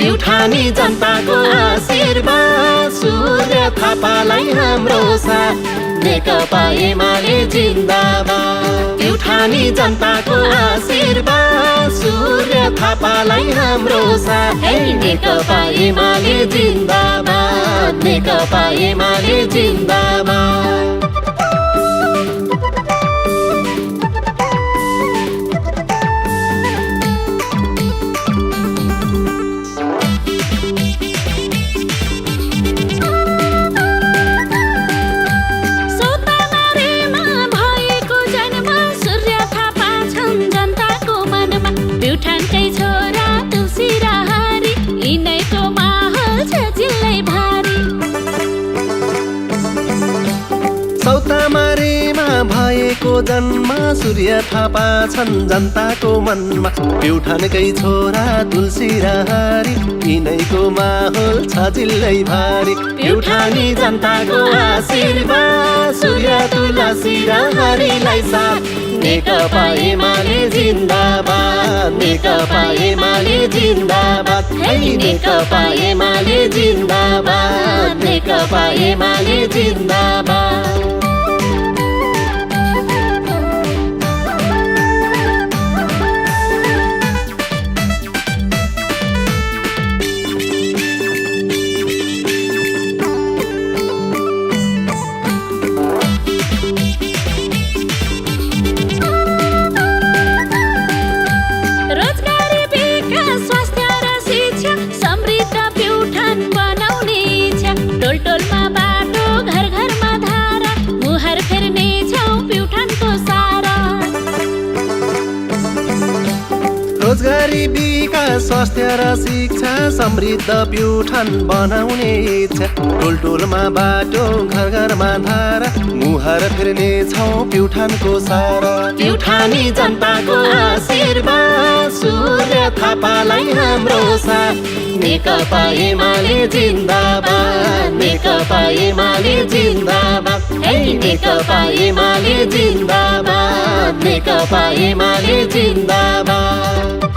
प्युठानी जनताको आशीर्वाद सूर्य थापालाई हाम्रो साथ नेकपा एमाले जिन्दाबाद प्युठानी जनताको आशीर्वाद सूर्य थापालाई हाम्रो साथ नेकपा एमाले जिन्दाबाद नेकपा एमाले जिन्दाबाद प्युठानकै छोरा तुलसी राहारी यिनैको माहौल छ जिल्लै भारी सौतामारीमा भएको जन्म सूर्य थापा छन् जनताको मनमा प्युठानकै छोरा तुलसी राहारी यिनैको माहौल छ जिल्लै भारी प्युठानी जनताको आशीर्वाद सूर्य तुलसी राहारीलाई साथ नेकपा एमाले जिन्दाबाद नेकपा एमाले जिन्दाबाद नेकपा एमाले जिन्दाबाद नेकपा एमाले जिन्दाबाद टोलटोलमा बाटो घर घरमा धारा मुहार फेर्ने छौ प्युठानको सारा रोजगारी विकास स्वास्थ्य र शिक्षा समृद्ध प्युठान बनाउने इच्छा टोलटोलमा बाटो घर घरमा धारा मुहार फेर्ने छौ प्युठानको सारा प्युठानी जनताको आशीर्वाद सूर्य थापालाई हाम्रो साथ नेकपा एमाले जिन्दाबाद नेकपा एमाले जिन्दाबाद नेकपा एमाले जिन्दाबाद नेकपा एमाले जिन्दाबाद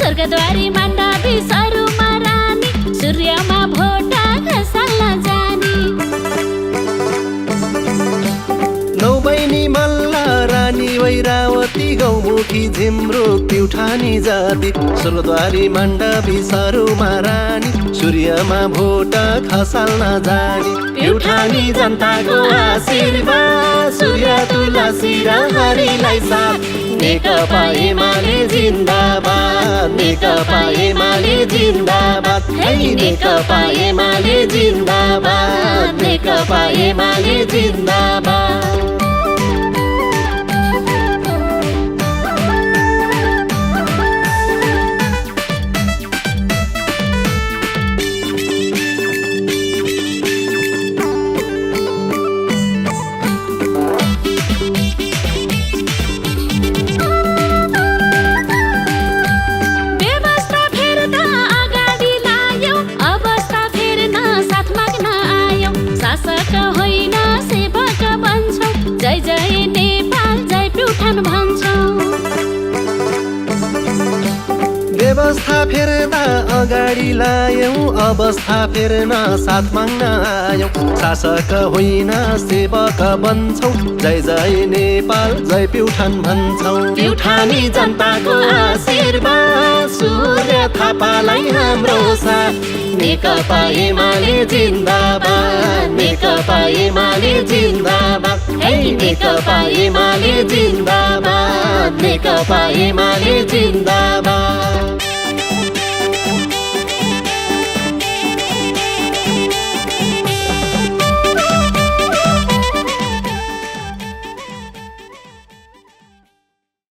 स्वर्गद्वारी मण्डपी सरुमा रानी सूर्यमा भोटा खसाल्न जानी नौबैनी मल्ल रानी वैरावती गौमुखी झिमरुक प्युठानी जाति स्वर्गद्वारी मण्डपी सरुमा रानी सूर्यमा भोटा खसाल्न जानी प्युठानी जनताको आशीर्वाद सूर्य तुलसी राहारीलाई साथ नेकपा एमाले जिन्दाबाद नेकपा एमाले जिन्दाबाद नेकपा एमाले जिन्दाबाद नेकपा एमाले जिन्दाबाद शासक होइन सेवक बन्छौ जय जय नेपाल जय प्युठान भन्छौ व्यवस्था फेर्दा अगाडि लायौं अवस्था फेर्न साथ माग्न आयौं शासक होइन सेवक बन्छौ जय जय नेपाल जय प्युठान भन्छौ प्युठानी जनताको आशीर्वाद सूर्य थापालाई हाम्रो साथ नेकपा एमाले जिन्दाबाद नेकपा एमाले जिन्दाबाद नेकपा एमाले जिन्दाबाद नेकपा एमाले जिन्दाबाद